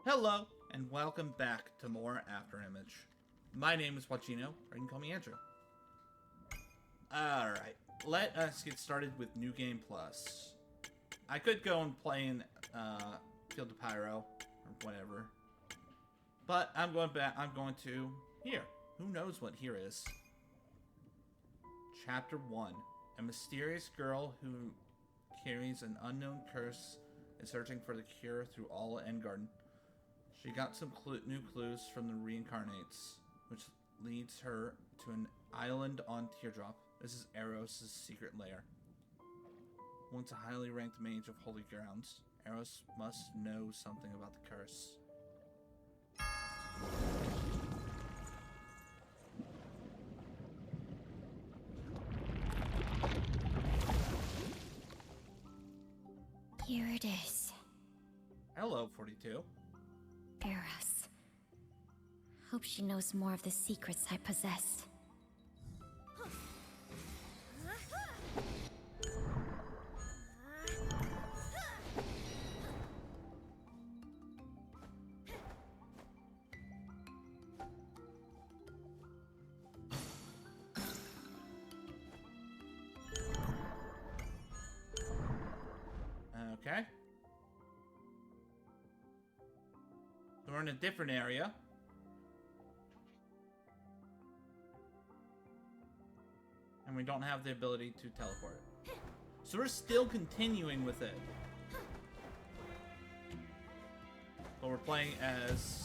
Hello, and welcome back to more Afterimage. My name is Wachino, or you can call me Andrew. Alright, let us get started with New Game Plus. I could go and play in Field of Pyro, or whatever. But I'm going to here. Who knows what here is? Chapter 1. A mysterious girl who carries an unknown curse is searching for the cure through all Endgarden. She got some new clues from the reincarnates, which leads her to an island on Teardrop. This is Eros' secret lair. Once a highly ranked mage of holy grounds, Eros must know something about the curse. Here it is. Hello, 42. Eros. Hope she knows more of the secrets I possess. Okay. So we're in a different area. And we don't have the ability to teleport. So we're still continuing with it. But we're playing as...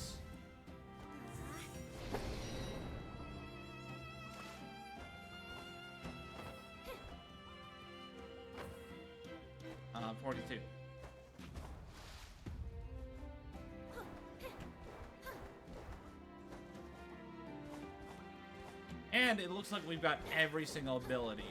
42. And it looks like we've got every single ability.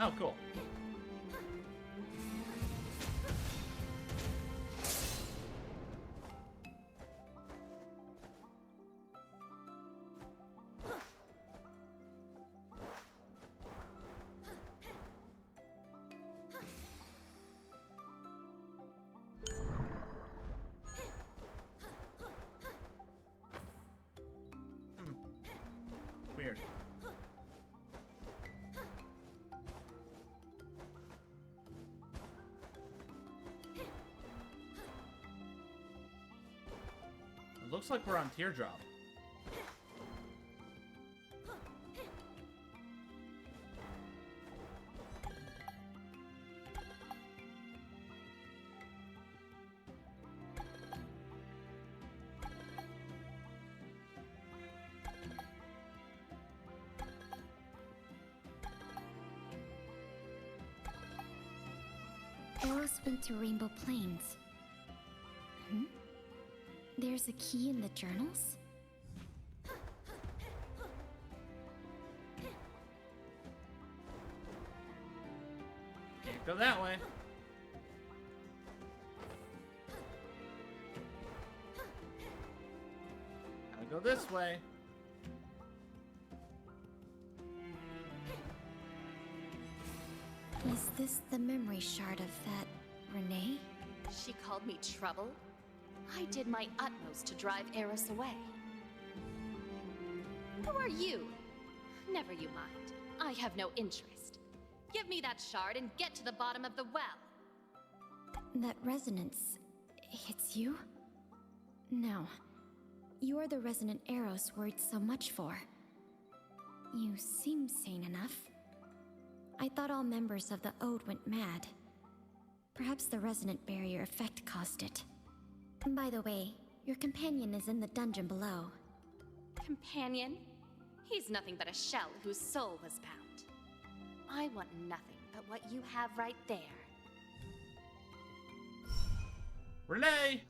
Oh, cool. Weird. It looks like we're on Teardrop. Eros went to Rainbow Plains. There's a key in the journals? Can't go that way. Gotta go this way. Is this the memory shard of that Renee? She called me trouble. I did my utmost to drive Eros away. Who are you? Never you mind. I have no interest. Give me that shard and get to the bottom of the well. That resonance, it's you? No. You're the resonant Eros worried so much for. You seem sane enough. I thought all members of the Ode went mad. Perhaps the resonant barrier effect caused it. By the way, your companion is in the dungeon below. Companion? He's nothing but a shell whose soul was bound. I want nothing but what you have right there. Renee!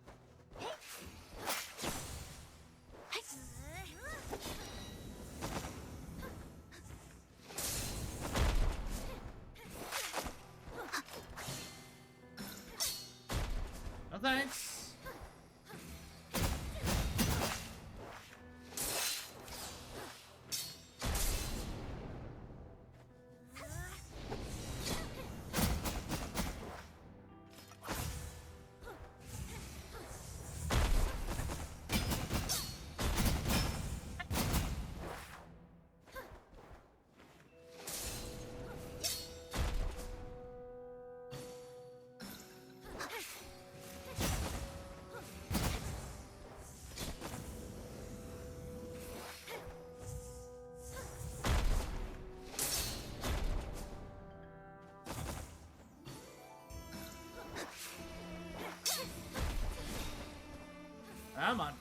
Come on.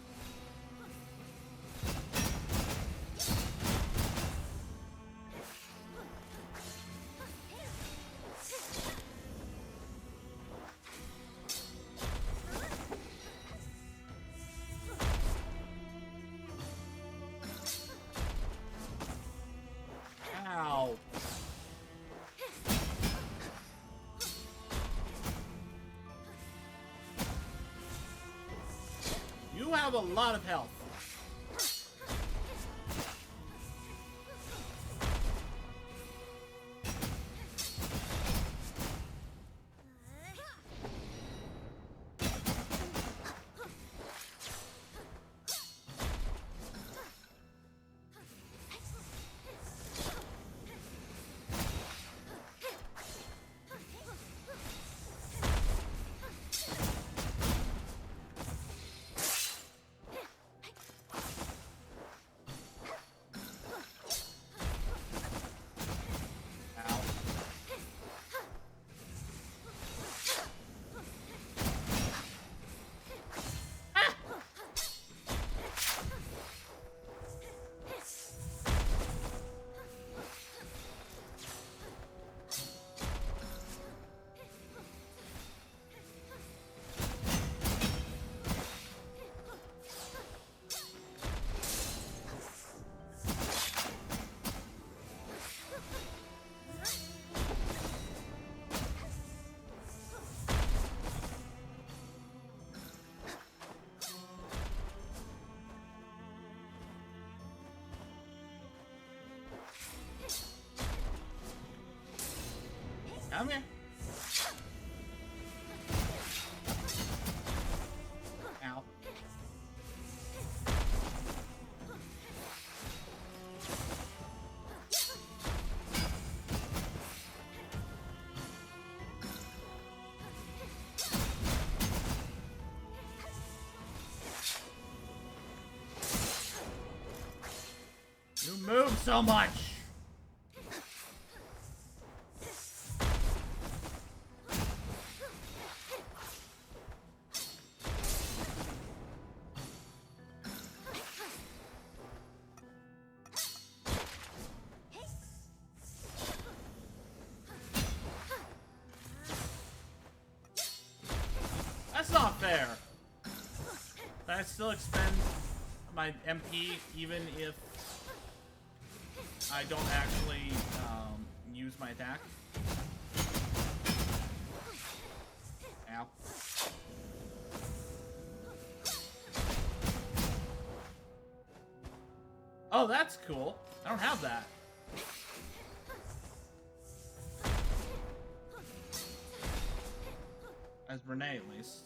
Ow. You have a lot of health. Come here. Ow. You move so much. That's not fair. I still expend my MP even if I don't actually use my attack. Ow. Oh, that's cool. I don't have that. As Renee, at least.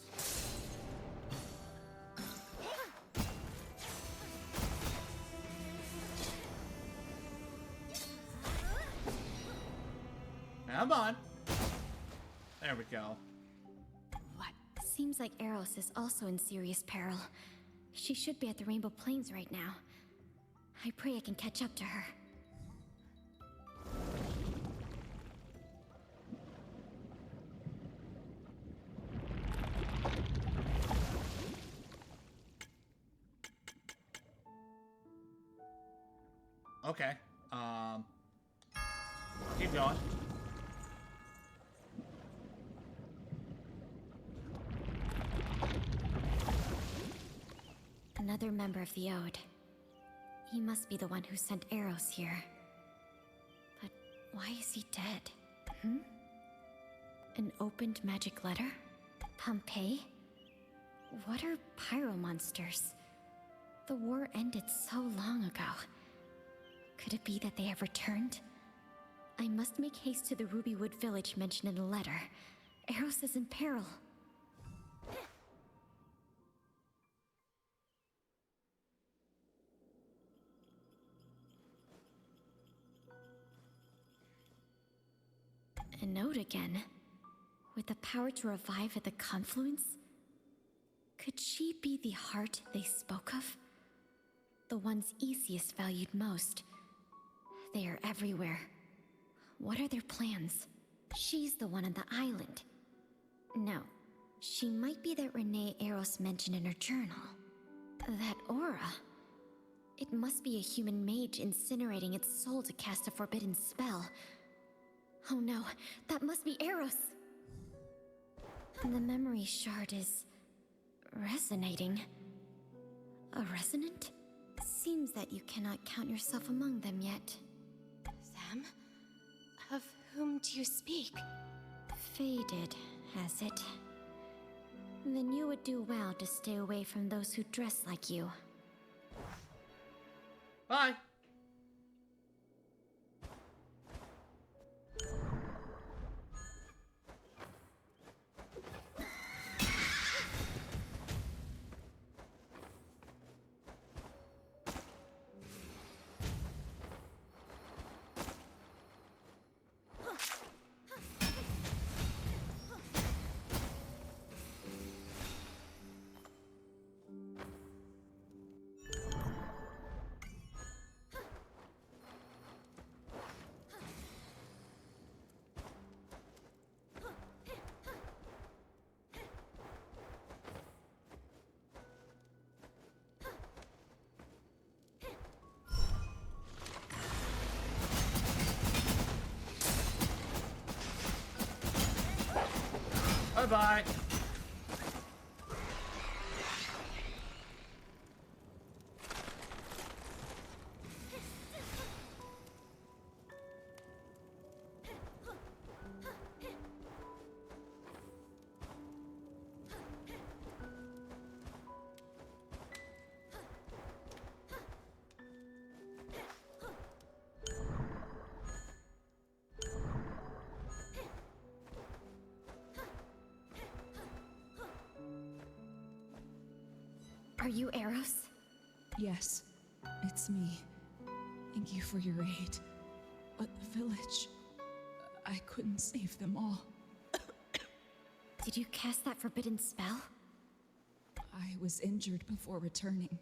Come on. There we go. What? Seems like Eros is also in serious peril. She should be at the Rainbow Plains right now. I pray I can catch up to her. Okay. Keep going. Another member of the Ode. He must be the one who sent Eros here. But why is he dead? An opened magic letter? Pompeii? What are pyro monsters? The war ended so long ago. Could it be that they have returned? I must make haste to the Rubywood village mentioned in the letter. Eros is in peril. A note again. With the power to revive at the confluence? Could she be the heart they spoke of? The ones Easius valued most. They are everywhere. What are their plans? She's the one on the island. No, she might be that Renee Eros mentioned in her journal. That aura. It must be a human mage incinerating its soul to cast a forbidden spell. Oh no, that must be Eros! The memory shard is... resonating. A resonant? Seems that you cannot count yourself among them yet. Them? Of whom do you speak? Faded, has it? Then you would do well to stay away from those who dress like you. Bye. Bye-bye. Are you Eros? Yes, it's me. Thank you for your aid. But the village... I couldn't save them all. Did you cast that forbidden spell? I was injured before returning.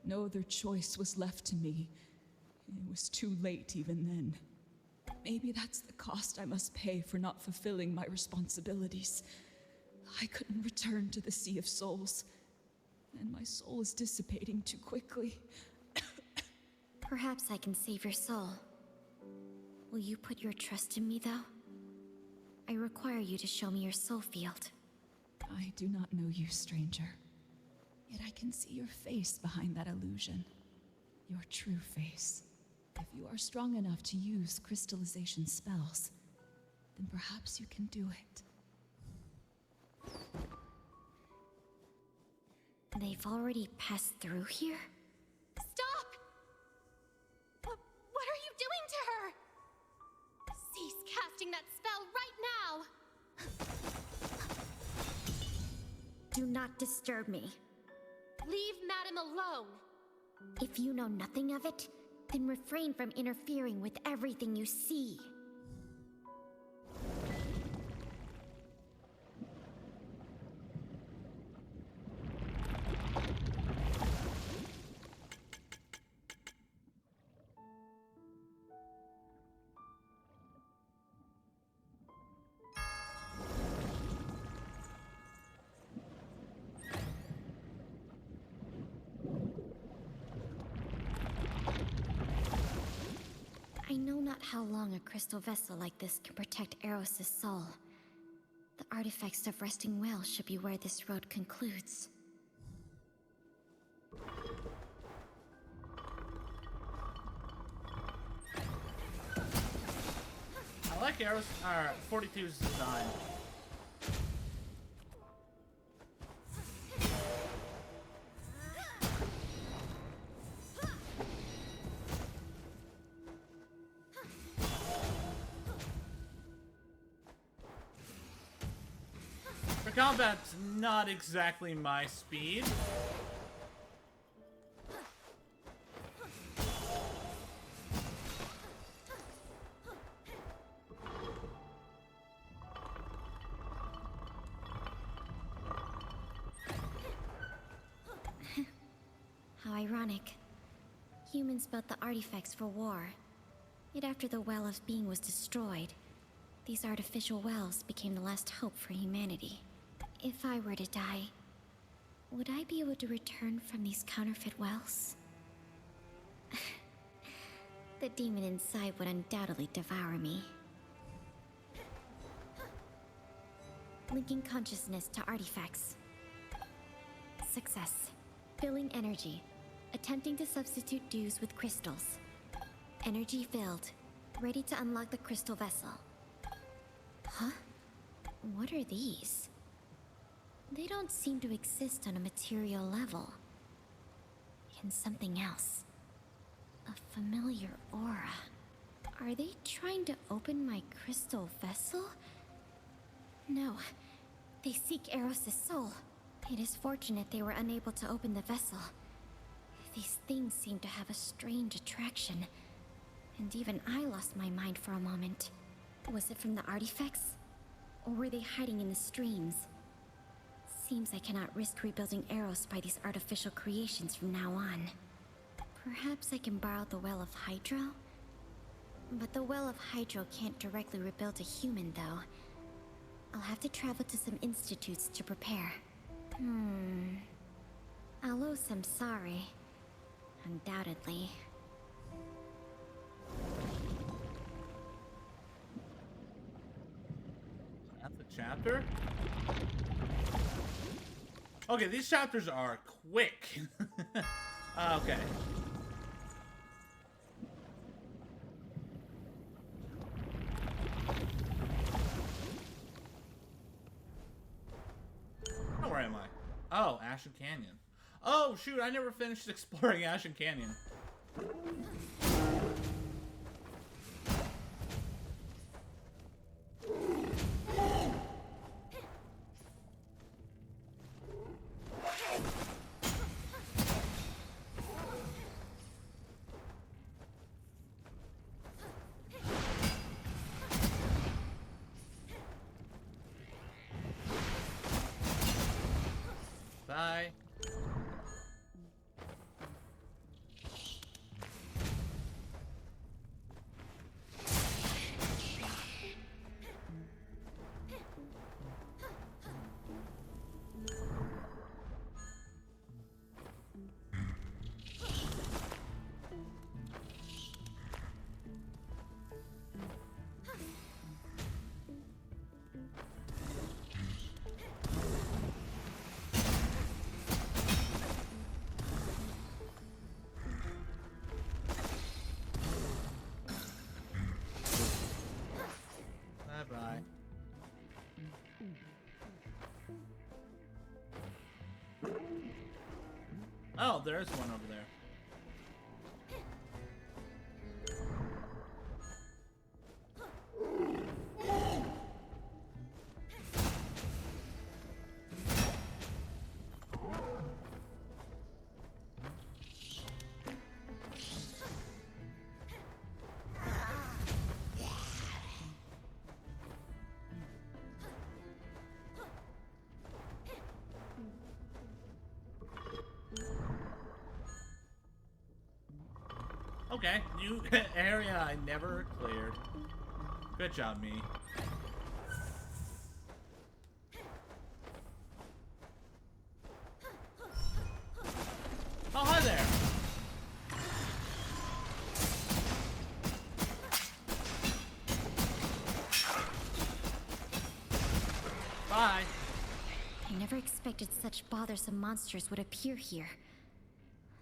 No other choice was left to me. It was too late even then. Maybe that's the cost I must pay for not fulfilling my responsibilities. I couldn't return to the Sea of Souls, and my soul is dissipating too quickly. Perhaps I can save your soul. Will you put your trust in me, though? I require you to show me your soul field. I do not know you, stranger. Yet I can see your face behind that illusion. Your true face. If you are strong enough to use crystallization spells, then perhaps you can do it. They've already passed through here? Stop! What are you doing to her? Cease casting that spell right now! Do not disturb me. Leave Madam alone! If you know nothing of it, then refrain from interfering with everything you see. I know not how long a crystal vessel like this can protect Eros' soul. The artifacts of resting well should be where this road concludes. I like Eros, 42's design. For combat's not exactly my speed. How ironic. Humans built the artifacts for war. Yet after the Well of Being was destroyed, these artificial wells became the last hope for humanity. If I were to die, would I be able to return from these counterfeit wells? The demon inside would undoubtedly devour me. Linking consciousness to artifacts. Success. Filling energy. Attempting to substitute dews with crystals. Energy filled. Ready to unlock the crystal vessel. Huh? What are these? They don't seem to exist on a material level. And something else. A familiar aura. Are they trying to open my crystal vessel? No. They seek Eros' soul. It is fortunate they were unable to open the vessel. These things seem to have a strange attraction. And even I lost my mind for a moment. Was it from the artifacts? Or were they hiding in the streams? Seems I cannot risk rebuilding Eros by these artificial creations from now on. Perhaps I can borrow the Well of Hydro? But the Well of Hydro can't directly rebuild a human, though. I'll have to travel to some institutes to prepare. I'll owe some sorry. Undoubtedly. That's a chapter? Okay, these chapters are quick. Okay. Oh, where am I? Oh, Ashen Canyon. Oh, shoot, I never finished exploring Ashen Canyon. Bye. Bye. Oh, there's one over there. Okay, new area I never cleared. Good job, me. Oh, hi there! Bye! I never expected such bothersome monsters would appear here.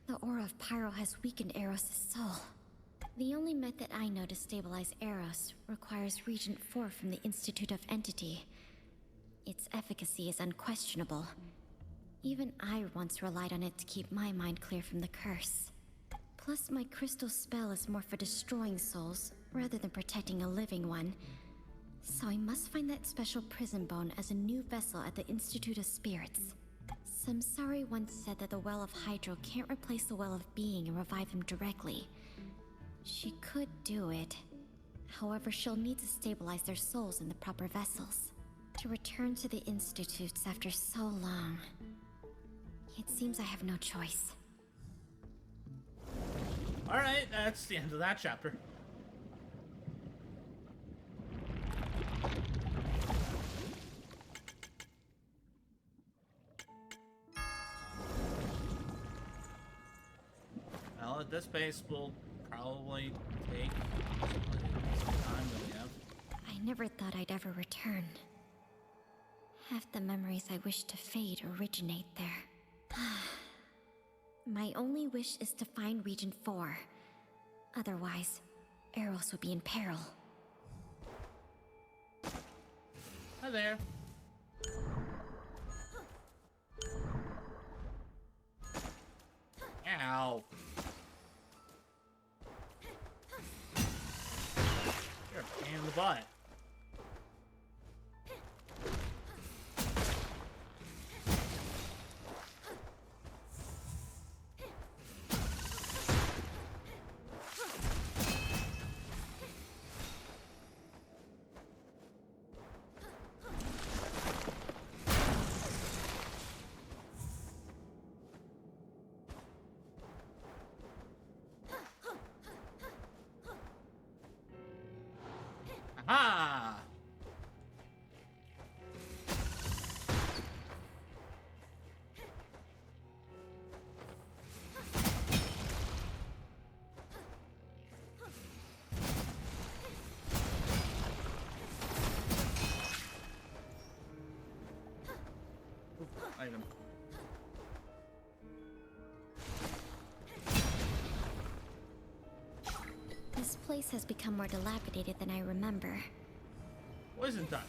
The aura of Pyro has weakened Eros' soul. The only method I know to stabilize Eros requires Regent 4 from the Institute of Entity. Its efficacy is unquestionable. Even I once relied on it to keep my mind clear from the curse. Plus, my crystal spell is more for destroying souls, rather than protecting a living one. So I must find that special prison bone as a new vessel at the Institute of Spirits. Samsari once said that the Well of Hydro can't replace the Well of Being and revive him directly. She could do it. However, she'll need to stabilize their souls in the proper vessels. To return to the Institutes after so long. It seems I have no choice. Alright, that's the end of that chapter. this base will probably take some time that we have. I never thought I'd ever return. Half the memories I wish to fade originate there. My only wish is to find Region 4. Otherwise, Eros would be in peril. Hi there. Ow. You're a pain in the butt. Aha! Item. This place has become more dilapidated than I remember. Poison touch.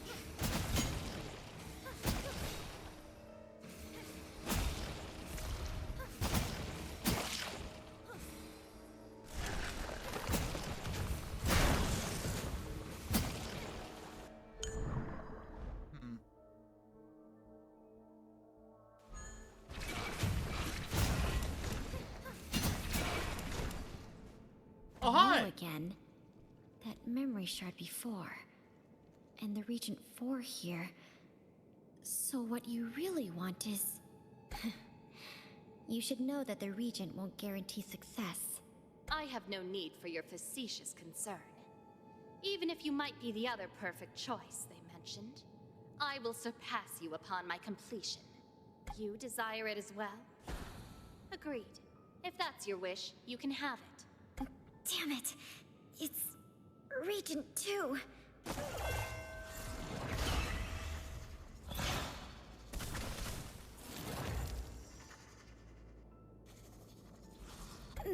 Oh, hi! You again. That memory shard before. And the Regent 4 here. So what you really want is... You should know that the Regent won't guarantee success. I have no need for your facetious concern. Even if you might be the other perfect choice they mentioned, I will surpass you upon my completion. You desire it as well? Agreed. If that's your wish, you can have it. Damn it! It's... Regent 2!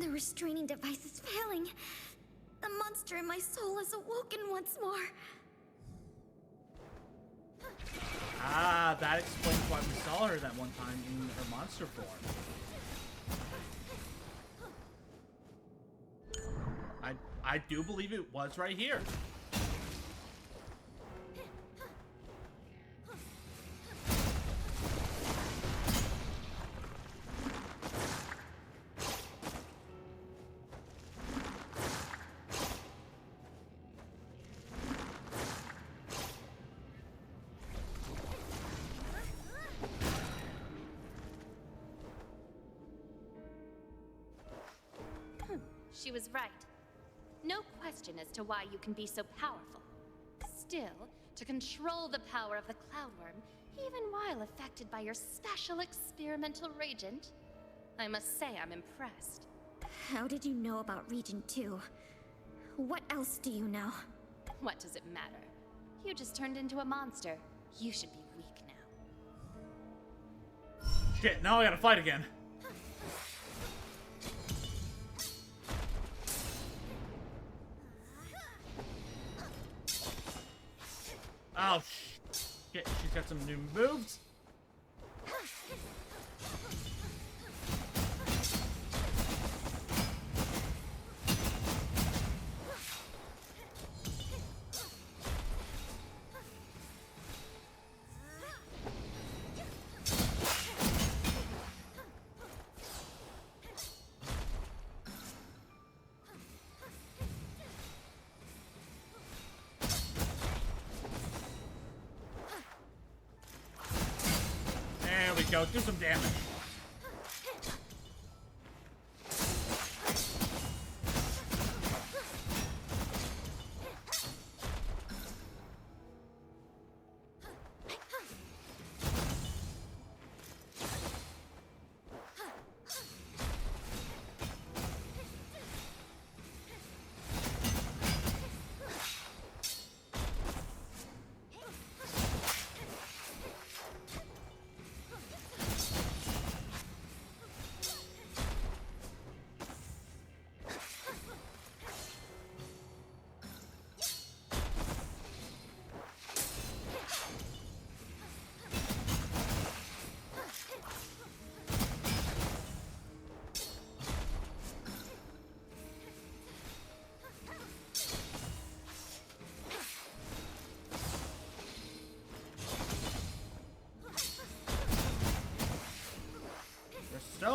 The restraining device is failing. The monster in my soul has awoken once more. Ah, that explains why we saw her that one time in her monster form. I do believe it was right here. She was right. No question as to why you can be so powerful. Still, to control the power of the Cloudworm, even while affected by your special experimental regent, I must say I'm impressed. How did you know about Regent 2? What else do you know? What does it matter? You just turned into a monster. You should be weak now. Shit, now I gotta fight again. Oh, shit. She's got some new moves. There we go. Do some damage.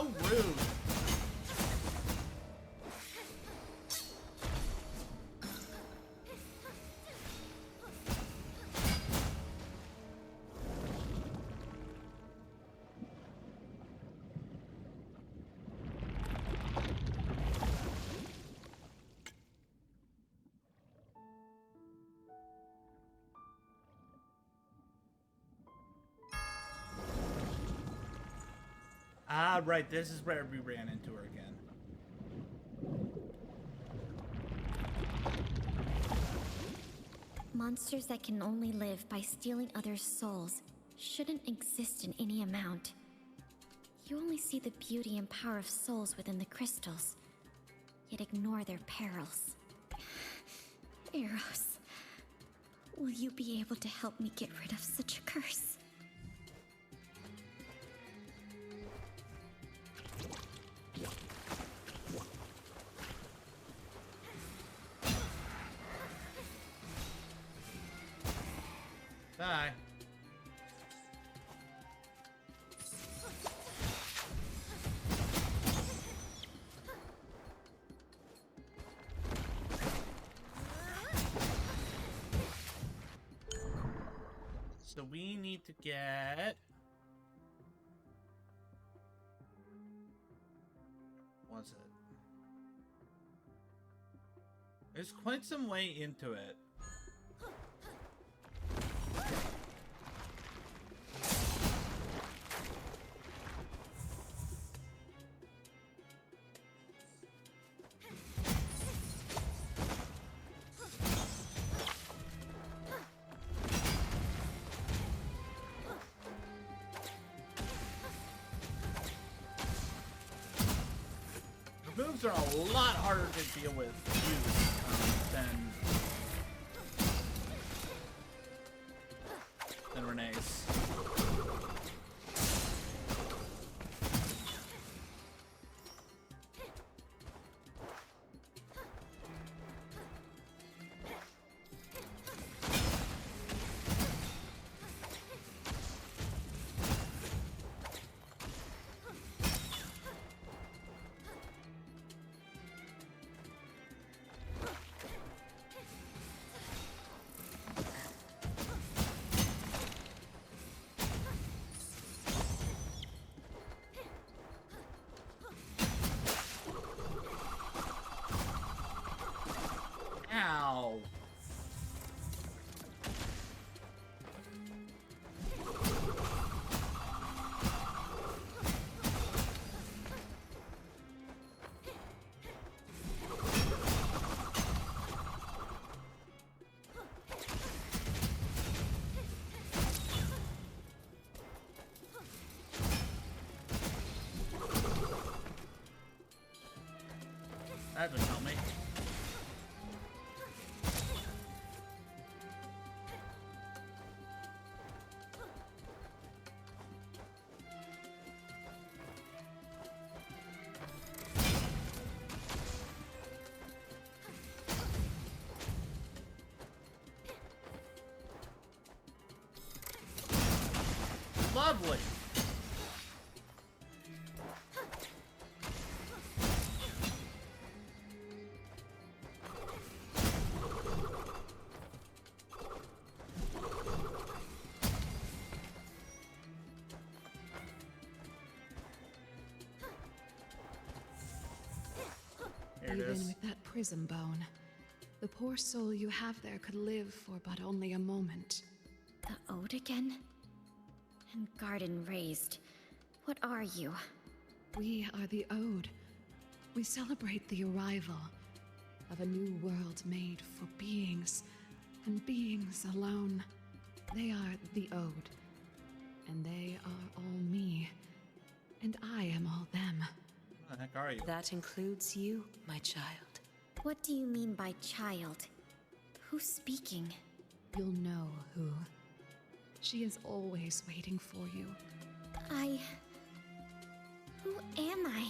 so rude. Ah, right, this is where we ran into her again. Monsters that can only live by stealing others' souls shouldn't exist in any amount. You only see the beauty and power of souls within the crystals, yet ignore their perils. Eros, will you be able to help me get rid of such a curse? Bye. So we need to get... What's it? There's quite some way into it. The moves are a lot harder to deal with than Renee's. Ow. That doesn't help me. Lovely. Here it Even is. with that prism bone, the poor soul you have there could live for but only a moment. The ode again? And garden raised. What are you? We are the Ode. We celebrate the arrival of a new world made for beings, and beings alone. They are the Ode, and they are all me, and I am all them. Who the heck are you? That includes you, my child. What do you mean by child? Who's speaking? You'll know who. She is always waiting for you. Who am I?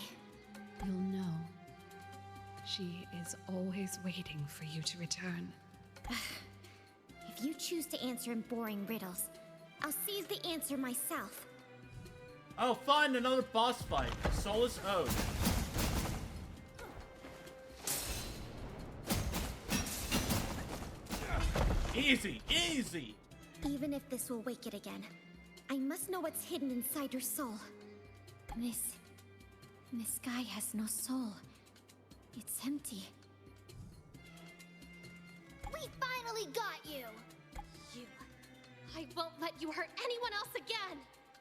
You'll know. She is always waiting for you to return. If you choose to answer in boring riddles, I'll seize the answer myself. Oh, fun! Another boss fight. Soulless Ode. Easy, easy! Even if this will wake it again, I must know what's hidden inside your soul. This guy has no soul. It's empty. We finally got you! You... I won't let you hurt anyone else again!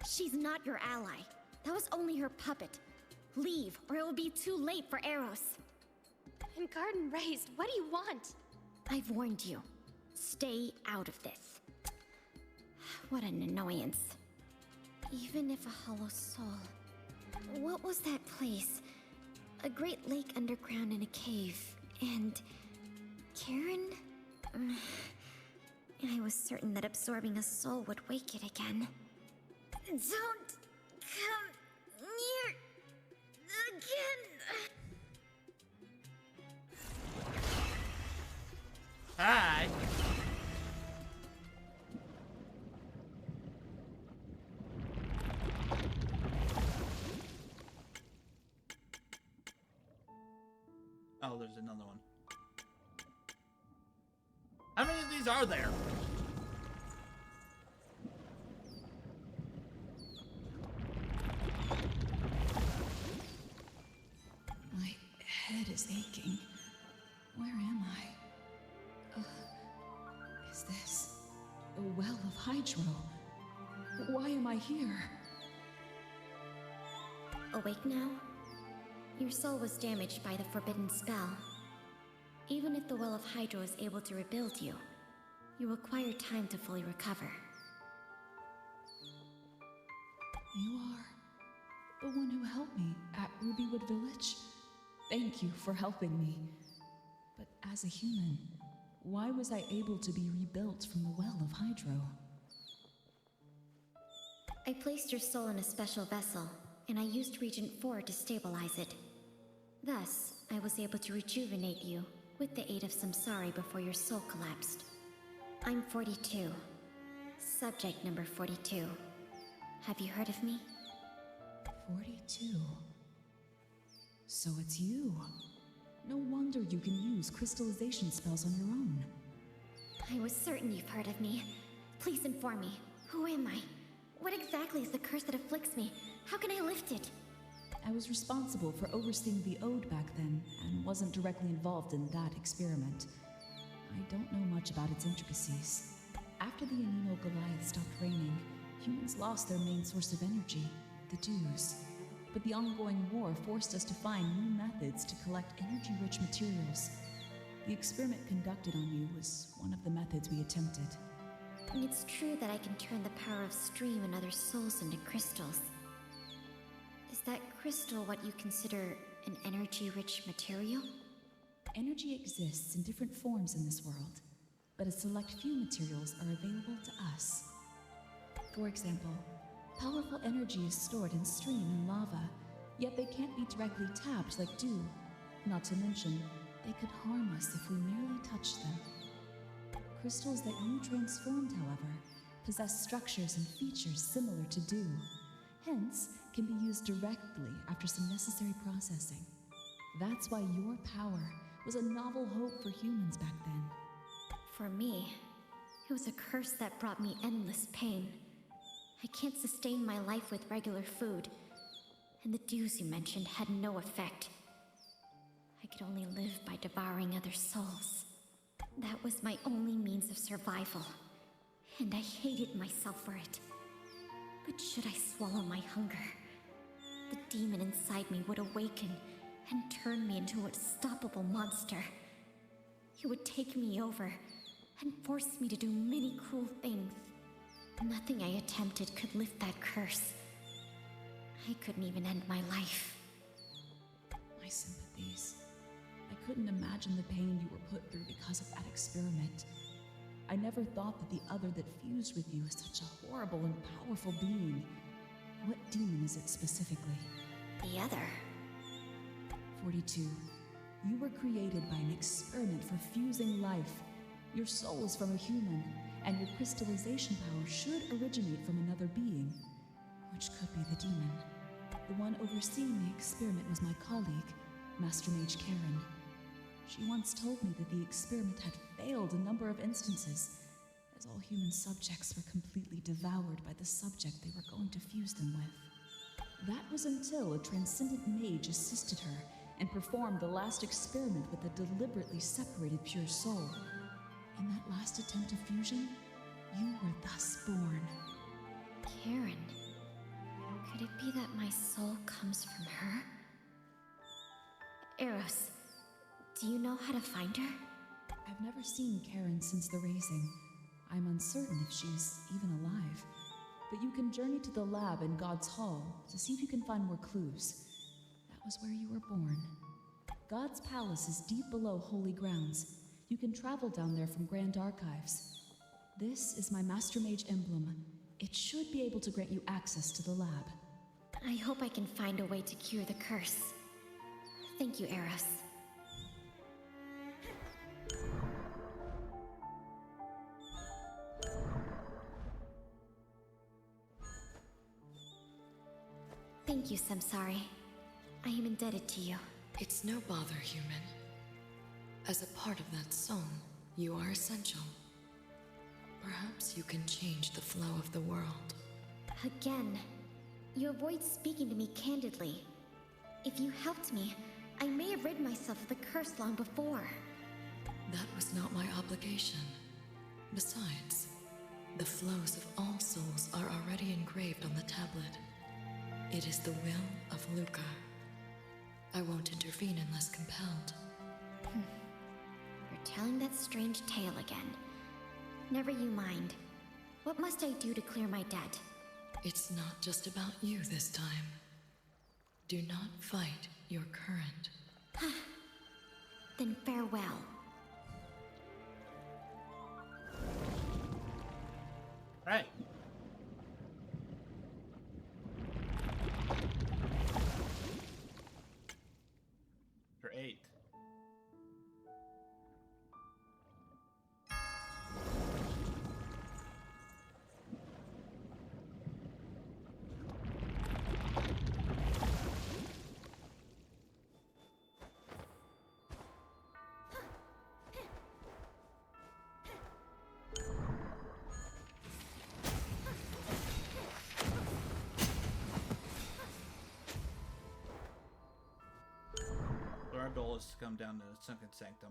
She's not your ally. That was only her puppet. Leave, or it will be too late for Eros. I'm garden raised. What do you want? I've warned you. Stay out of this. What an annoyance. Even if a hollow soul... What was that place? A great lake underground in a cave, and... Karen? I was certain that absorbing a soul would wake it again. Don't come near again. Hi. Oh, there's another one. How many of these are there? My head is aching. Where am I? Is this the Well of Hydro? Why am I here? Awake now? Your soul was damaged by the forbidden spell. Even if the Well of Hydro is able to rebuild you, you require time to fully recover. You are the one who helped me at Rubywood Village? Thank you for helping me. But as a human, why was I able to be rebuilt from the Well of Hydro? I placed your soul in a special vessel, and I used Regent 4 to stabilize it. Thus, I was able to rejuvenate you with the aid of Samsari before your soul collapsed. I'm 42. Subject number 42. Have you heard of me? 42. So it's you. No wonder you can use crystallization spells on your own. I was certain you've heard of me. Please inform me. Who am I? What exactly is the curse that afflicts me? How can I lift it? I was responsible for overseeing the Ode back then, and wasn't directly involved in that experiment. I don't know much about its intricacies. After the Anino Goliath stopped raining, humans lost their main source of energy, the dews. But the ongoing war forced us to find new methods to collect energy-rich materials. The experiment conducted on you was one of the methods we attempted. And it's true that I can turn the power of stream and other souls into crystals. Is that crystal what you consider an energy-rich material? Energy exists in different forms in this world, but a select few materials are available to us. For example, powerful energy is stored in stream and lava, yet they can't be directly tapped like dew. Not to mention, they could harm us if we merely touched them. Crystals that you transformed, however, possess structures and features similar to dew, hence can be used directly after some necessary processing. That's why your power was a novel hope for humans back then. For me, it was a curse that brought me endless pain. I can't sustain my life with regular food, and the dews you mentioned had no effect. I could only live by devouring other souls. That was my only means of survival, and I hated myself for it. But should I swallow my hunger, the demon inside me would awaken and turn me into an unstoppable monster. It would take me over and force me to do many cruel things. Nothing I attempted could lift that curse. I couldn't even end my life. My sympathies. I couldn't imagine the pain you were put through because of that experiment. I never thought that the other that fused with you is such a horrible and powerful being. What demon is it specifically? The other? 42. You were created by an experiment for fusing life. Your soul is from a human, and your crystallization power should originate from another being. which could be the demon. The one overseeing the experiment was my colleague, Master Mage Karen. She once told me that the experiment had failed a number of instances, as all human subjects were completely devoured by the subject they were going to fuse them with. That was until a transcendent mage assisted her and performed the last experiment with a deliberately separated pure soul. In that last attempt of fusion, you were thus born. Karen. Could it be that my soul comes from her? Eros, do you know how to find her? I've never seen Karen since the raising. I'm uncertain if she's even alive. But you can journey to the lab in God's Hall to see if you can find more clues. That was where you were born. God's Palace is deep below Holy Grounds. You can travel down there from Grand Archives. This is my Master Mage emblem. It should be able to grant you access to the lab. I hope I can find a way to cure the curse. Thank you, Eros. Thank you, Samsari. I am indebted to you. It's no bother, human. As a part of that song, you are essential. Perhaps you can change the flow of the world. Again, you avoid speaking to me candidly. If you helped me, I may have rid myself of the curse long before. That was not my obligation. Besides, the flows of all souls are already engraved on the tablet. It is the will of Luca. I won't intervene unless compelled. You're telling that strange tale again. Never you mind. What must I do to clear my debt? It's not just about you this time. Do not fight your current. Then farewell. Right. For 8. Our goal is to come down to Sunken Sanctum.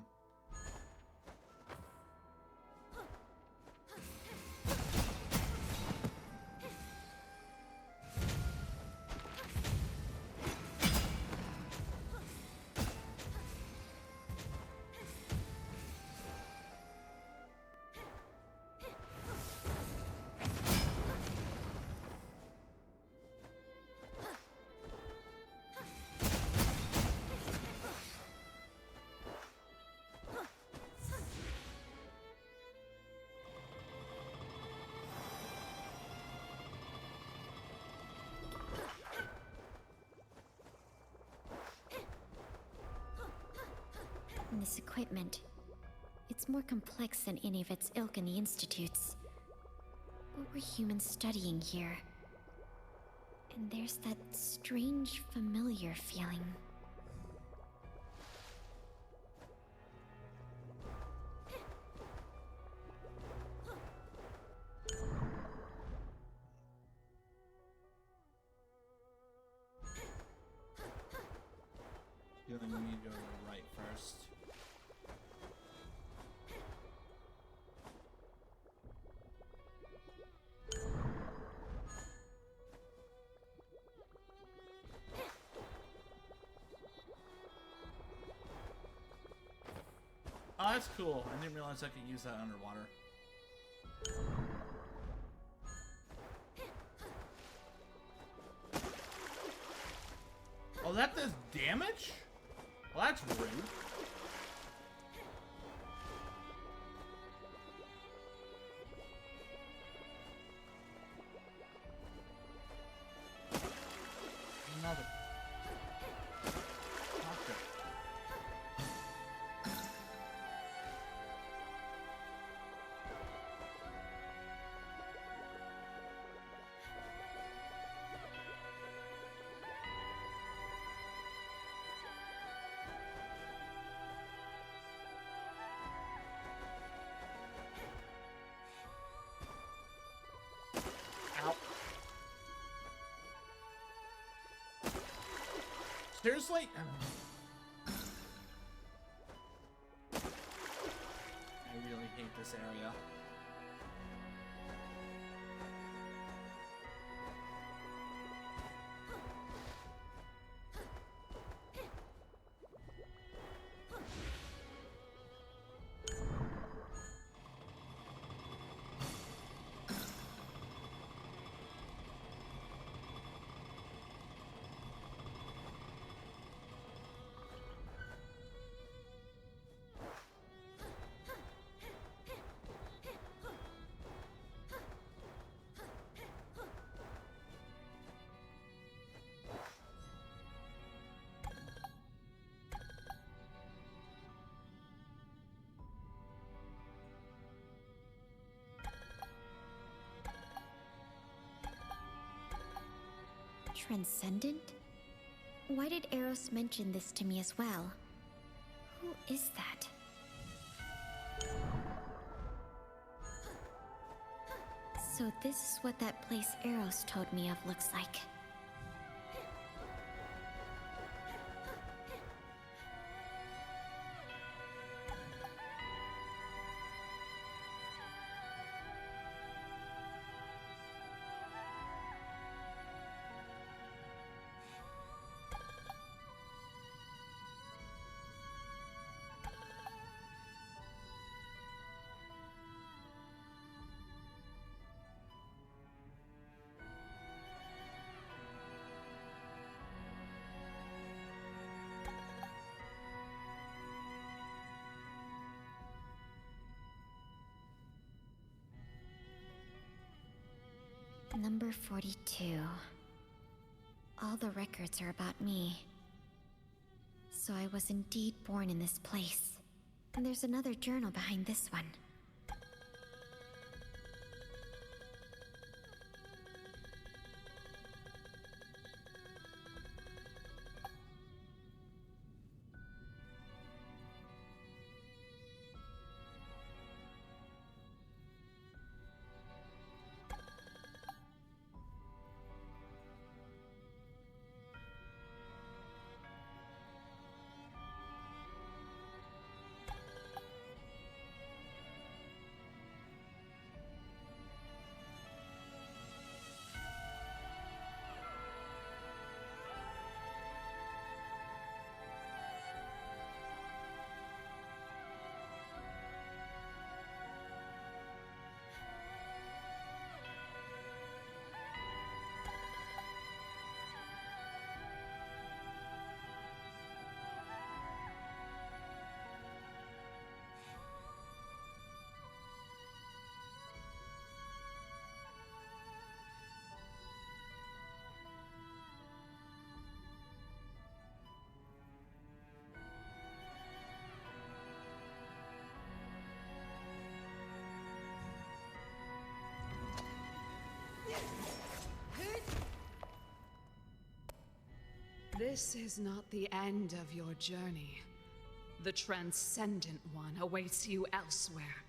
This equipment, it's more complex than any of its ilk in the institutes. What were humans studying here? And there's that strange, familiar feeling. You only need to go to the right first. Oh, that's cool. I didn't realize I could use that underwater. Oh, that does damage? Well, that's rude. Another. Okay. There's like... I really hate this area. Transcendent? Why did Eros mention this to me as well? Who is that? So this is what that place Eros told me of looks like. Number 42. All the records are about me. So I was indeed born in this place. And there's another journal behind this one. This is not the end of your journey. The Transcendent One awaits you elsewhere.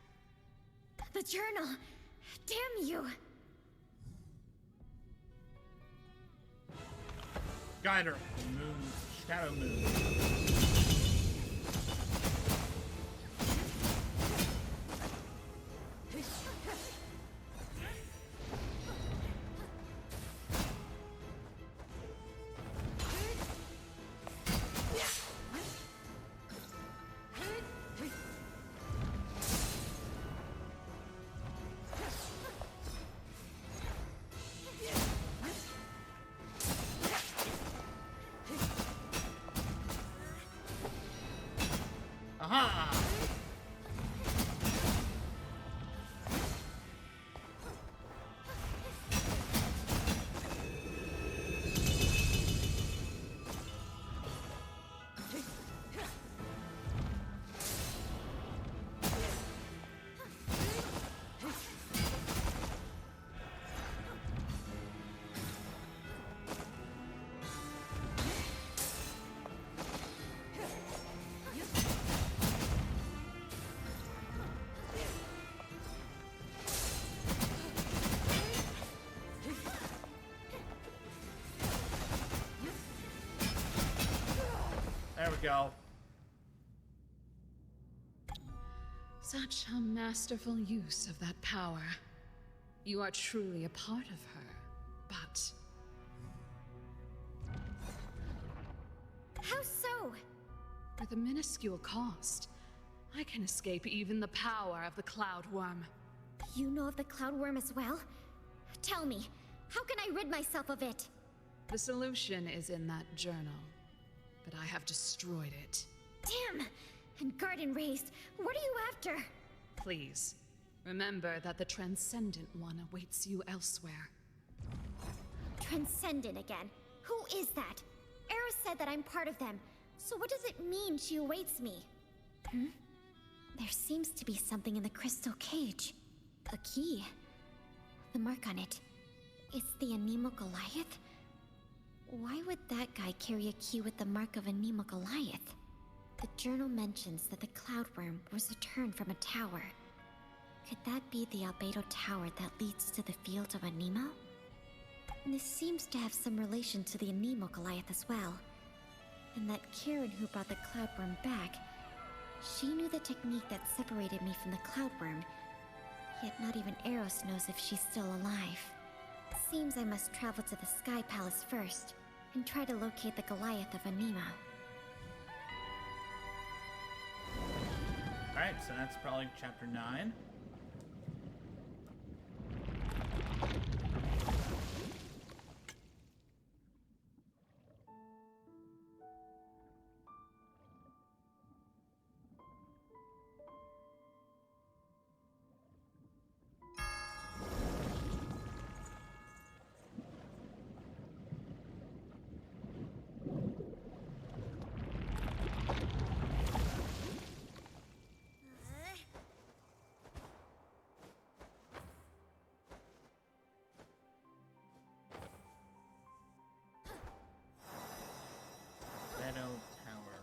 The journal! Damn you! Guide her. Moon. Shadow Moon. go. Such a masterful use of that power. You are truly a part of her, but How so? for the minuscule cost, I can escape even the power of the Cloud Worm. You know of the Cloud Worm as well? Tell me, how can I rid myself of it? The solution is in that journal, but I have destroyed it. Damn! And Garden Raised, what are you after? Please, remember that the Transcendent One awaits you elsewhere. Transcendent again. Who is that? Eris said that I'm part of them. So what does it mean she awaits me? There seems to be something in the crystal cage. A key. The mark on it. It's the Anemo Goliath? Why would that guy carry a key with the mark of Anemo Goliath? The journal mentions that the Cloud Worm was returned from a tower. Could that be the Albedo Tower that leads to the field of Anemo? This seems to have some relation to the Anemo Goliath as well. And that Karen who brought the Cloud Worm back, she knew the technique that separated me from the Cloud Worm. Yet not even Eros knows if she's still alive. Seems I must travel to the Sky Palace first, and try to locate the Goliath of Anemo. Alright, so that's probably chapter 9. Meadow Tower.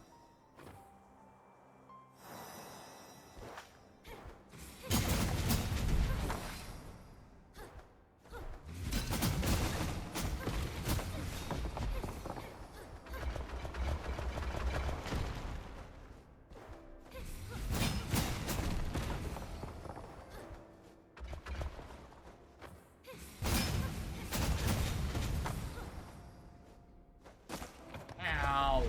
Ow.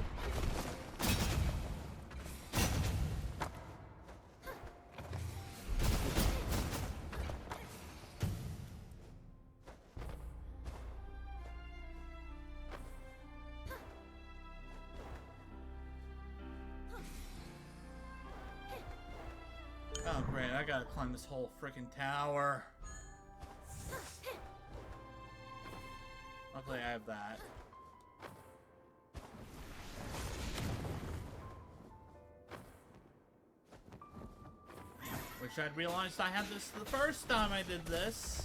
Oh great, I gotta climb this whole freaking tower. Luckily I have that. Wish I'd realized I had this the first time I did this.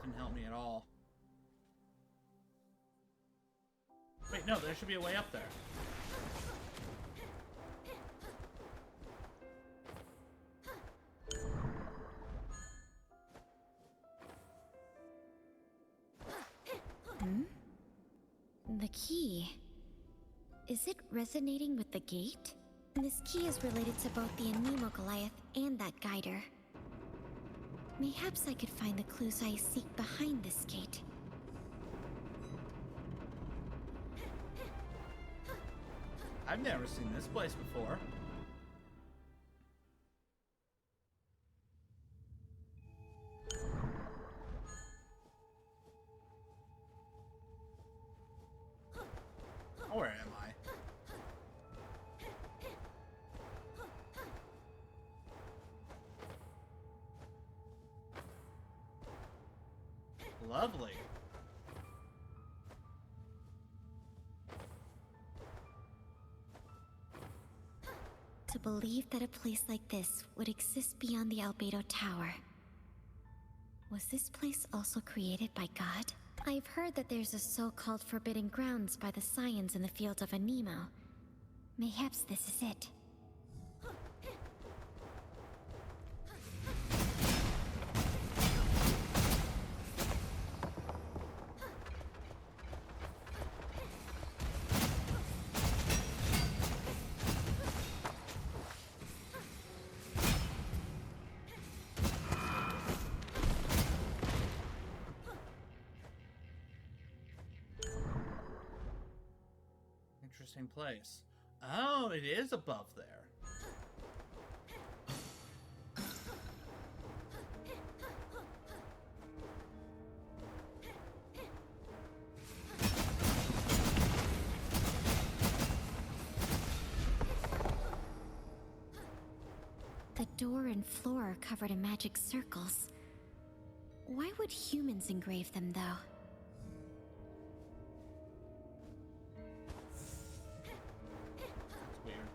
Didn't help me at all. Wait, no, there should be a way up there. The key. Is it resonating with the gate? This key is related to both the Anemo Goliath and that guider. Mayhaps I could find the clues I seek behind this gate. I've never seen this place before. Oh, where am I? Lovely. To believe that a place like this would exist beyond the Albedo Tower. Was this place also created by God? I've heard that there's a so-called forbidden grounds by the Scions in the field of Anemo. Mayhaps this is it. Interesting place. Oh, it is above there. The door and floor are covered in magic circles. Why would humans engrave them, though? That's weird.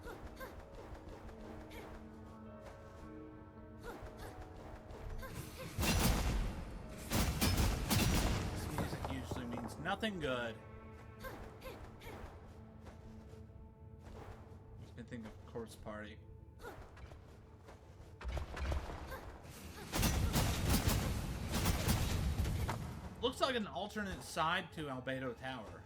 This music usually means nothing good. I think of Corpse Party. Looks like an alternate side to Albedo Tower.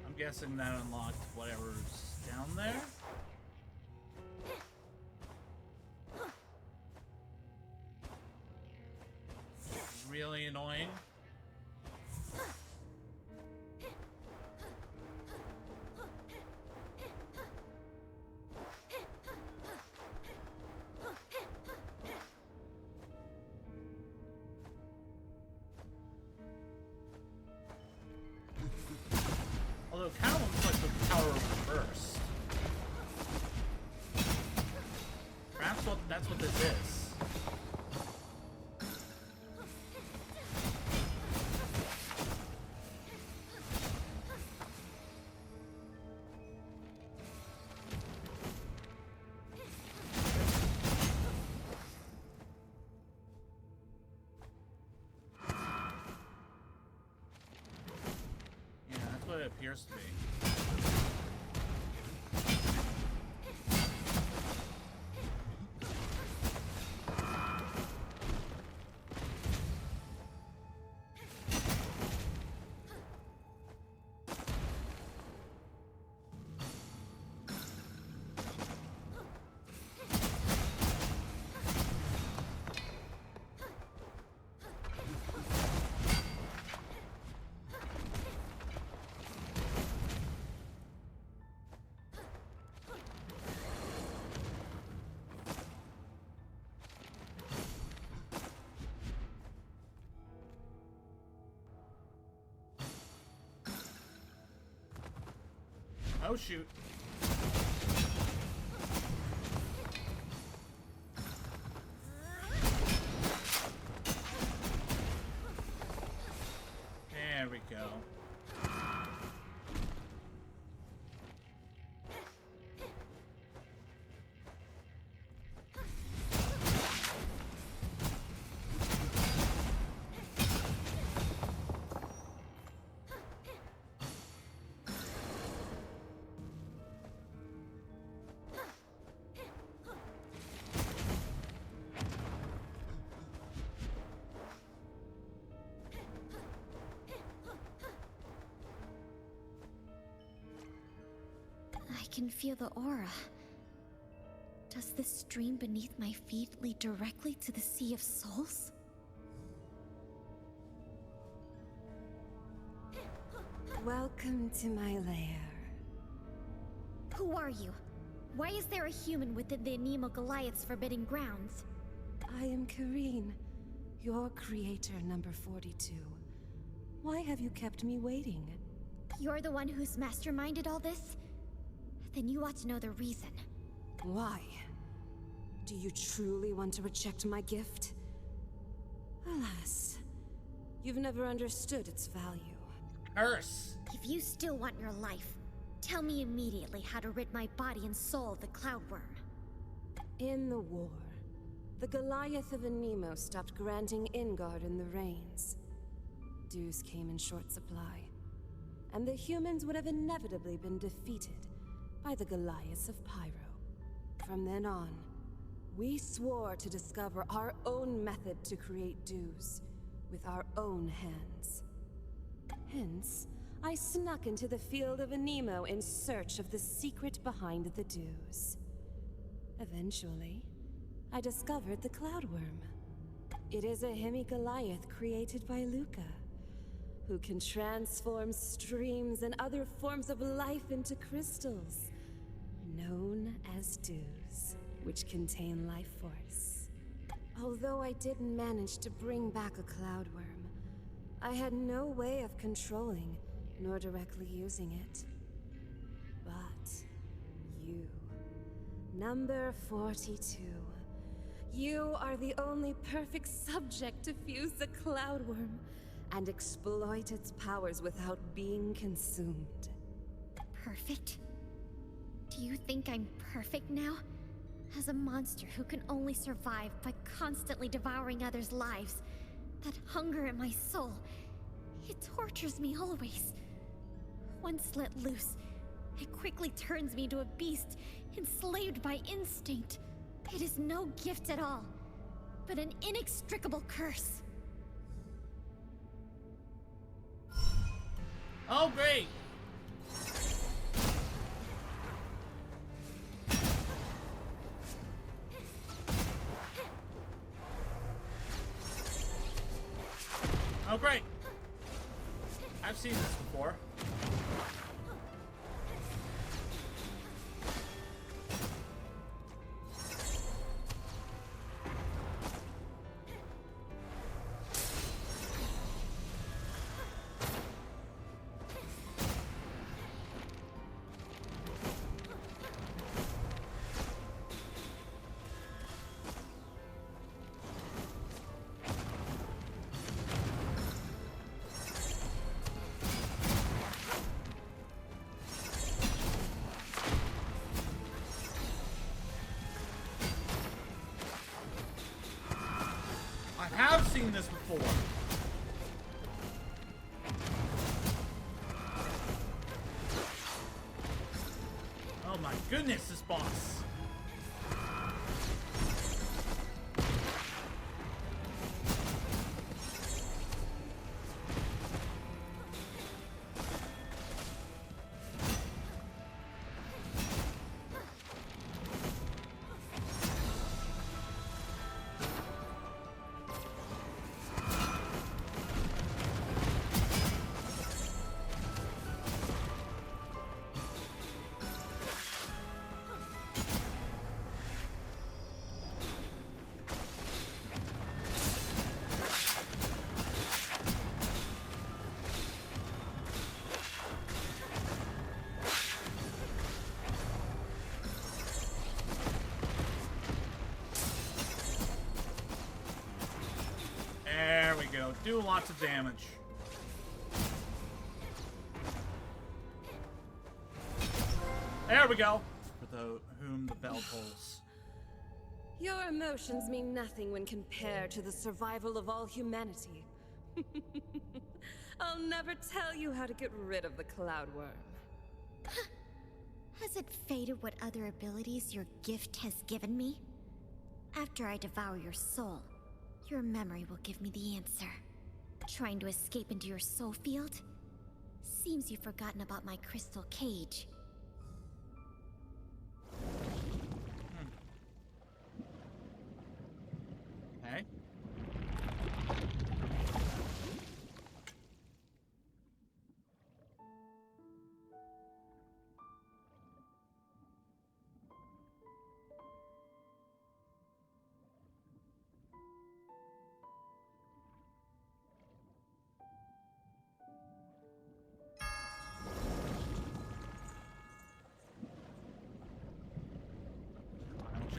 I'm guessing that unlocked whatever's down there. Really annoying. Although it kind of looks like the tower reversed. Perhaps that's what this is. Yeah, that's what it appears to be. Oh shoot. There we go. I can feel the aura. Does this stream beneath my feet lead directly to the Sea of Souls? Welcome to my lair. Who are you? Why is there a human within the Anemo Goliath's forbidden grounds? I am Kareen, your creator number 42. Why have you kept me waiting? You're the one who's masterminded all this? Then you ought to know the reason. Why? Do you truly want to reject my gift? Alas, you've never understood its value. Curse! If you still want your life, tell me immediately how to rid my body and soul of the Cloudworm. In the war, the Goliath of Anemo stopped granting Ingarden the reins. Dues came in short supply, and the humans would have inevitably been defeated by the Goliaths of Pyro. From then on, we swore to discover our own method to create dues with our own hands. Hence, I snuck into the field of Anemo in search of the secret behind the dues. Eventually, I discovered the Cloudworm. It is a Hemi-Goliath created by Luca, who can transform streams and other forms of life into crystals, known as dues, which contain life force. Although I didn't manage to bring back a Cloudworm, I had no way of controlling nor directly using it. But you, number 42, you are the only perfect subject to fuse the Cloudworm and exploit its powers without being consumed. Perfect? Do you think I'm perfect now? As a monster who can only survive by constantly devouring others' lives, that hunger in my soul, it tortures me always. Once let loose, it quickly turns me into a beast, enslaved by instinct. It is no gift at all, but an inextricable curse. Oh, great! Oh, great! I've seen this before. I have seen this before. Oh my goodness, this boss. There we go. Do lots of damage. There we go. For whom the bell tolls. Your emotions mean nothing when compared to the survival of all humanity. I'll never tell you how to get rid of the Cloudworm. Has it faded what other abilities your gift has given me? After I devour your soul, your memory will give me the answer. Trying to escape into your soul field? Seems you've forgotten about my crystal cage.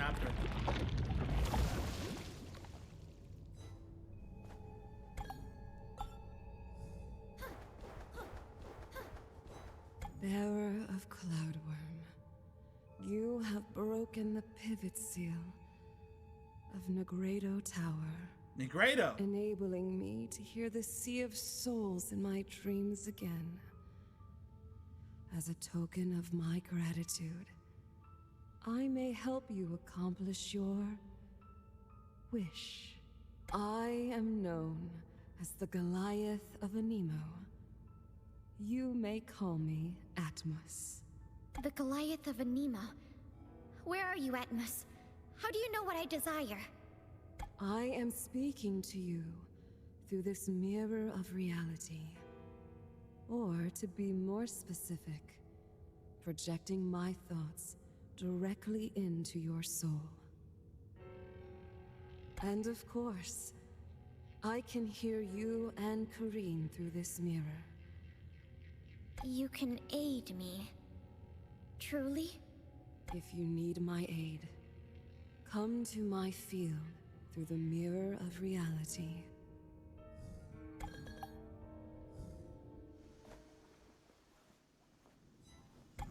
chapter. Bearer of Cloudworm, you have broken the pivot seal of Negredo Tower, Negredo! enabling me to hear the Sea of Souls in my dreams again. As a token of my gratitude, I may help you accomplish your wish. I am known as the Goliath of Anemo. You may call me Atmos. The Goliath of Anemo. Where are you, Atmos? How do you know what I desire? I am speaking to you through this mirror of reality. Or, to be more specific, projecting my thoughts directly into your soul. And of course, I can hear you and Kareen through this mirror. You can aid me. Truly? If you need my aid, come to my field through the mirror of reality.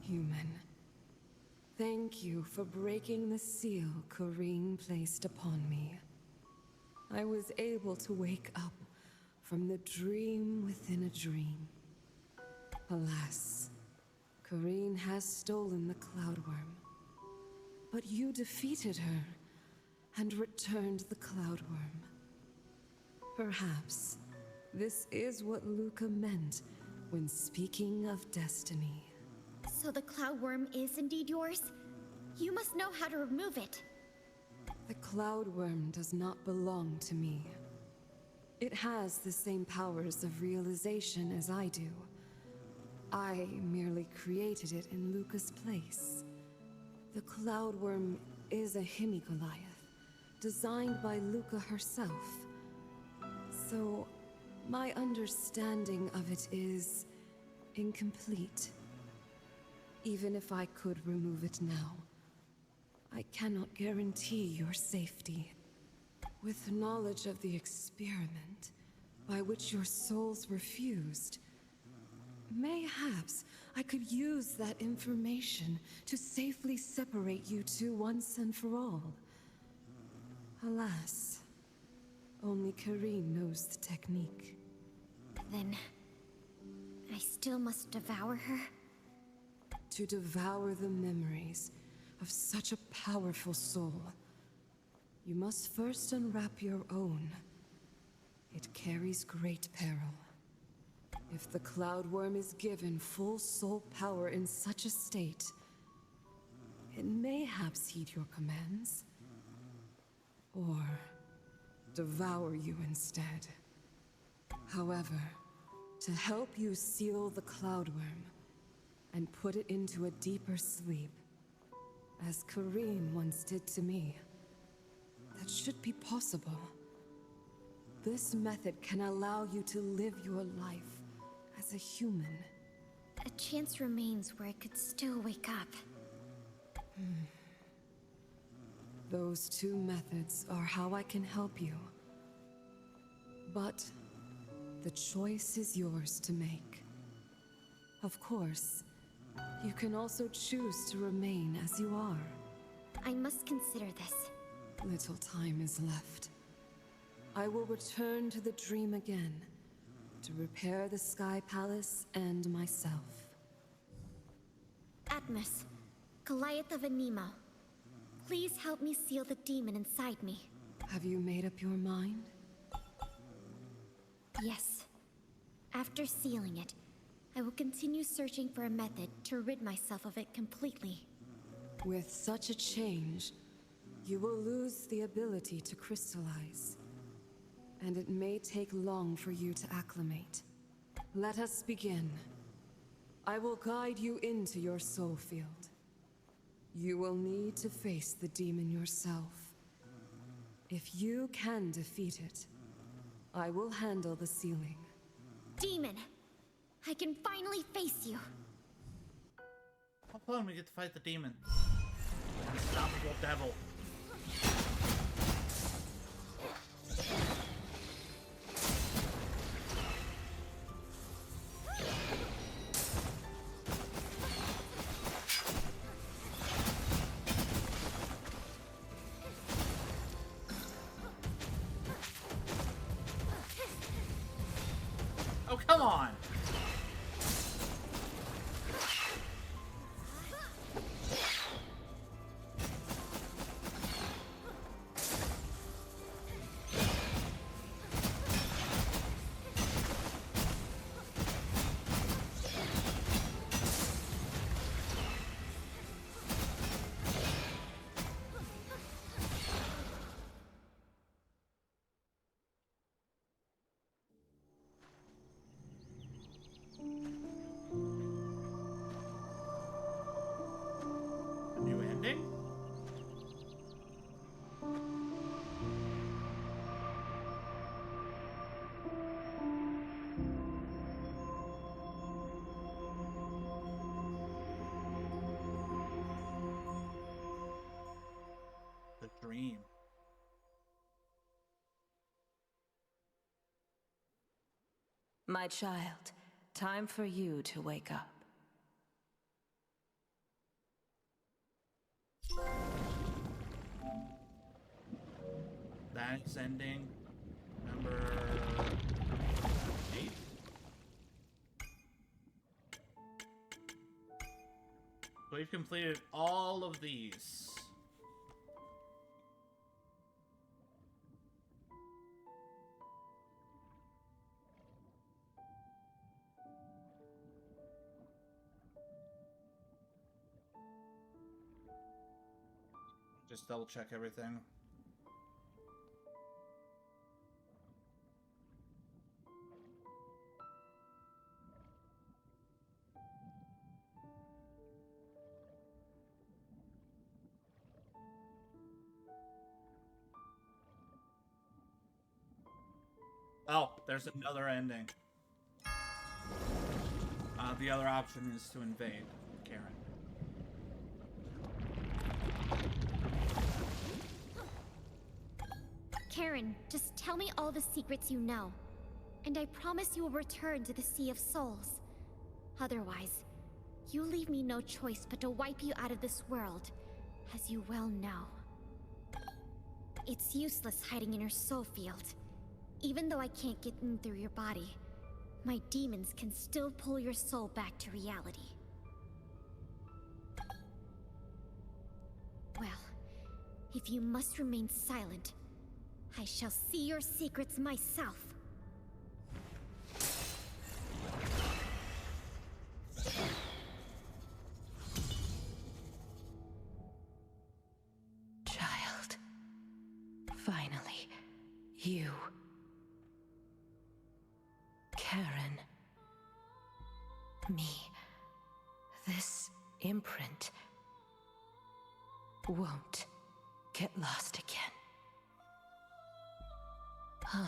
Human, thank you for breaking the seal Kareen placed upon me. I was able to wake up from the dream within a dream. Alas, Kareen has stolen the Cloudworm. But you defeated her and returned the Cloudworm. Perhaps this is what Luca meant when speaking of destiny. So the Cloudworm is indeed yours? You must know how to remove it. The Cloudworm does not belong to me. It has the same powers of realization as I do. I merely created it in Luca's place. The Cloudworm is a Hemi-Goliath, designed by Luca herself. So, my understanding of it is incomplete. Even if I could remove it now, I cannot guarantee your safety. With knowledge of the experiment by which your souls were fused, mayhaps I could use that information to safely separate you two once and for all. Alas, only Kareen knows the technique. Then, I still must devour her? To devour the memories of such a powerful soul, you must first unwrap your own. It carries great peril. If the Cloudworm is given full soul power in such a state, it mayhaps heed your commands. Or devour you instead. However, to help you seal the Cloudworm and put it into a deeper sleep, as Kareen once did to me, that should be possible. This method can allow you to live your life as a human. A chance remains where I could still wake up. Those two methods are how I can help you. But the choice is yours to make. Of course, you can also choose to remain as you are. I must consider this. Little time is left. I will return to the dream again to repair the Sky Palace and myself. Atmos, Goliath of Anemo. Please help me seal the demon inside me. Have you made up your mind? Yes. After sealing it, I will continue searching for a method to rid myself of it completely. With such a change, you will lose the ability to crystallize. And it may take long for you to acclimate. Let us begin. I will guide you into your soul field. You will need to face the demon yourself. If you can defeat it, I will handle the sealing. Demon! I can finally face you! How fun we get to fight the demon. Unstoppable devil. on! A new ending? The dream. My child, time for you to wake up. That's ending. Number 8. So we've completed all of these. Just double check everything. Oh, there's another ending. The other option is to invade Karen. Karen, just tell me all the secrets you know. And I promise you will return to the Sea of Souls. Otherwise, you leave me no choice but to wipe you out of this world, as you well know. It's useless hiding in your soul field. Even though I can't get in through your body, my demons can still pull your soul back to reality. Well, if you must remain silent, I shall see your secrets myself. Child. Finally, you. Karen. Me. This imprint won't get lost again. Huh.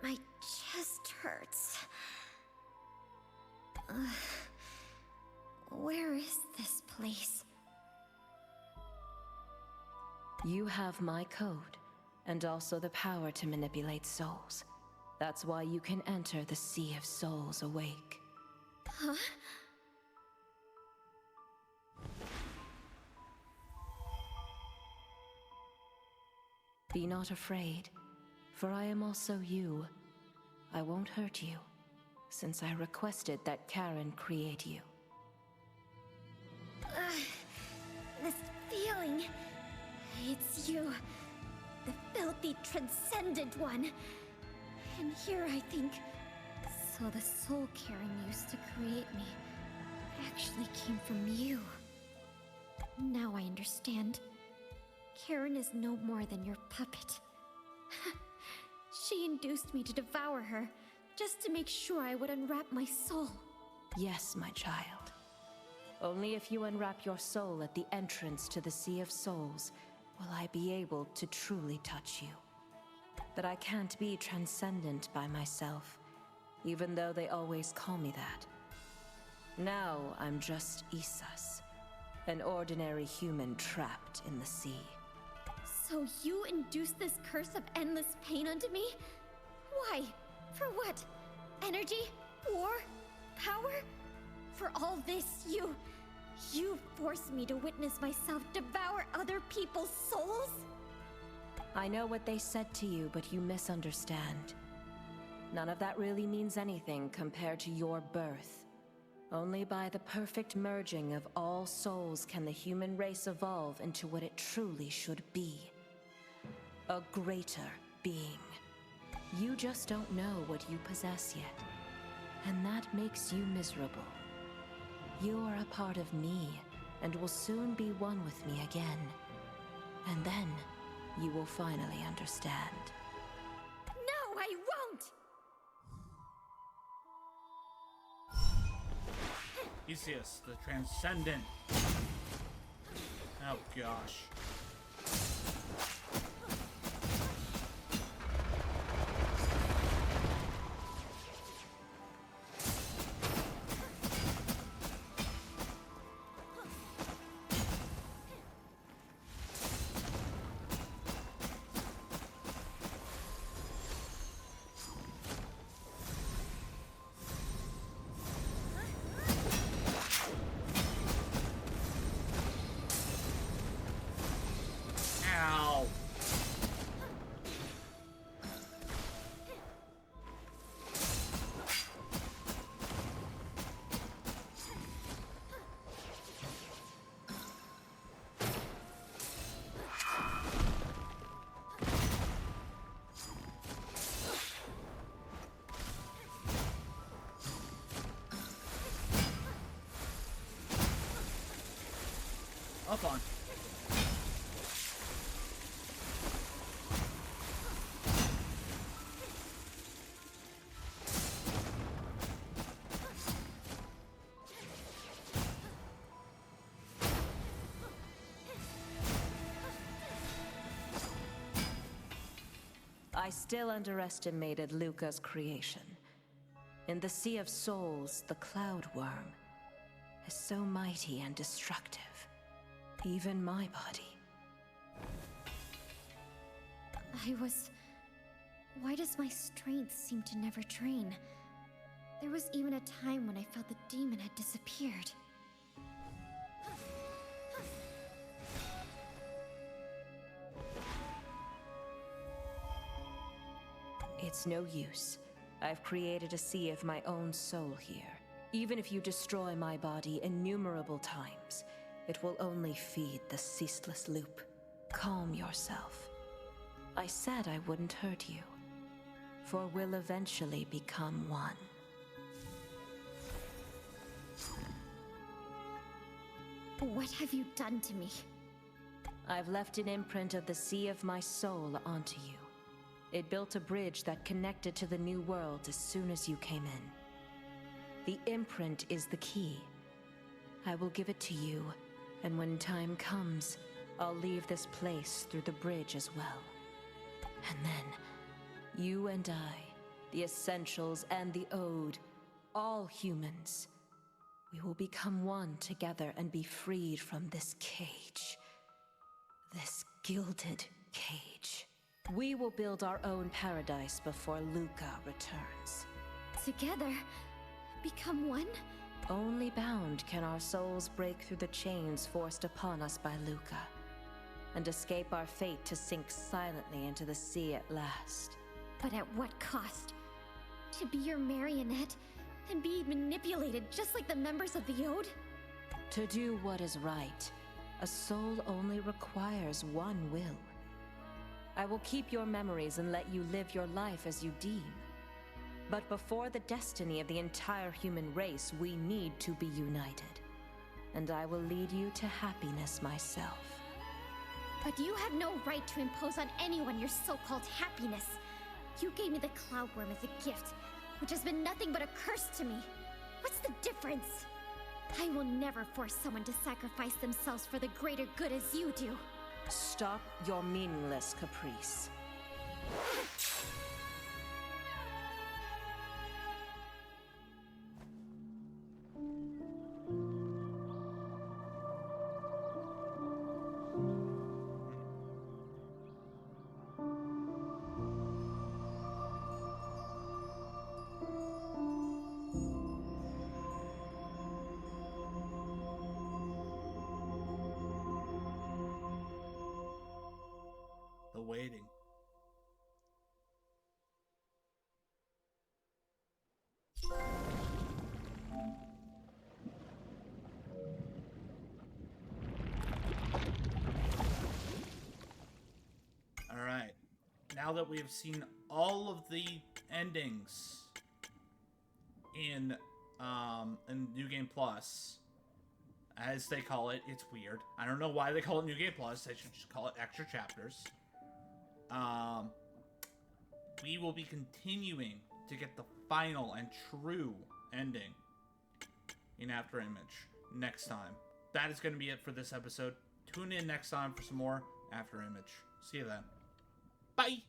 My chest hurts. Where is this place? You have my code, and also the power to manipulate souls. That's why you can enter the Sea of Souls awake. Huh? Be not afraid, for I am also you. I won't hurt you, since I requested that Karen create you. This feeling... It's you. The filthy, transcendent one. And here I think... So the soul Karen used to create me actually came from you. Now I understand. Karen is no more than your puppet. She induced me to devour her, just to make sure I would unwrap my soul. Yes, my child. Only if you unwrap your soul at the entrance to the Sea of Souls will I be able to truly touch you. But I can't be transcendent by myself, even though they always call me that. Now I'm just Isas, an ordinary human trapped in the sea. So you induced this curse of endless pain unto me? Why? For what? Energy? War? Power? For all this, you... You forced me to witness myself devour other people's souls? I know what they said to you, but you misunderstand. None of that really means anything compared to your birth. Only by the perfect merging of all souls can the human race evolve into what it truly should be. A greater being. You just don't know what you possess yet, and that makes you miserable. You are a part of me, and will soon be one with me again. And then, you will finally understand. No, I won't! Theseus, the Transcendent. Oh gosh. Ow. Up on. I still underestimated Luca's creation. In the Sea of Souls, the Cloud Worm is so mighty and destructive. Even my body. Why does my strength seem to never drain? There was even a time when I felt the demon had disappeared. It's no use. I've created a sea of my own soul here. Even if you destroy my body innumerable times, it will only feed the ceaseless loop. Calm yourself. I said I wouldn't hurt you, for we'll eventually become one. What have you done to me? I've left an imprint of the Sea of my soul onto you. It built a bridge that connected to the new world as soon as you came in. The imprint is the key. I will give it to you, and when time comes, I'll leave this place through the bridge as well. And then, you and I, the Essentials and the Ode, all humans, we will become one together and be freed from this cage. This gilded cage. We will build our own paradise before Luca returns. Together? Become one? Only bound can our souls break through the chains forced upon us by Luca, and escape our fate to sink silently into the sea at last. But at what cost? To be your marionette and be manipulated just like the members of the Ode? To do what is right, a soul only requires one will. I will keep your memories and let you live your life as you deem. But before the destiny of the entire human race, we need to be united. And I will lead you to happiness myself. But you have no right to impose on anyone your so-called happiness. You gave me the Cloud Worm as a gift, which has been nothing but a curse to me. What's the difference? I will never force someone to sacrifice themselves for the greater good as you do. Stop your meaningless caprice. waiting. Alright. Now that we have seen all of the endings in New Game Plus, as they call it, it's weird. I don't know why they call it New Game Plus. They should just call it Extra Chapters. We will be continuing to get the final and true ending in Afterimage next time. That is going to be it for this episode. Tune in next time for some more Afterimage. See you then. Bye!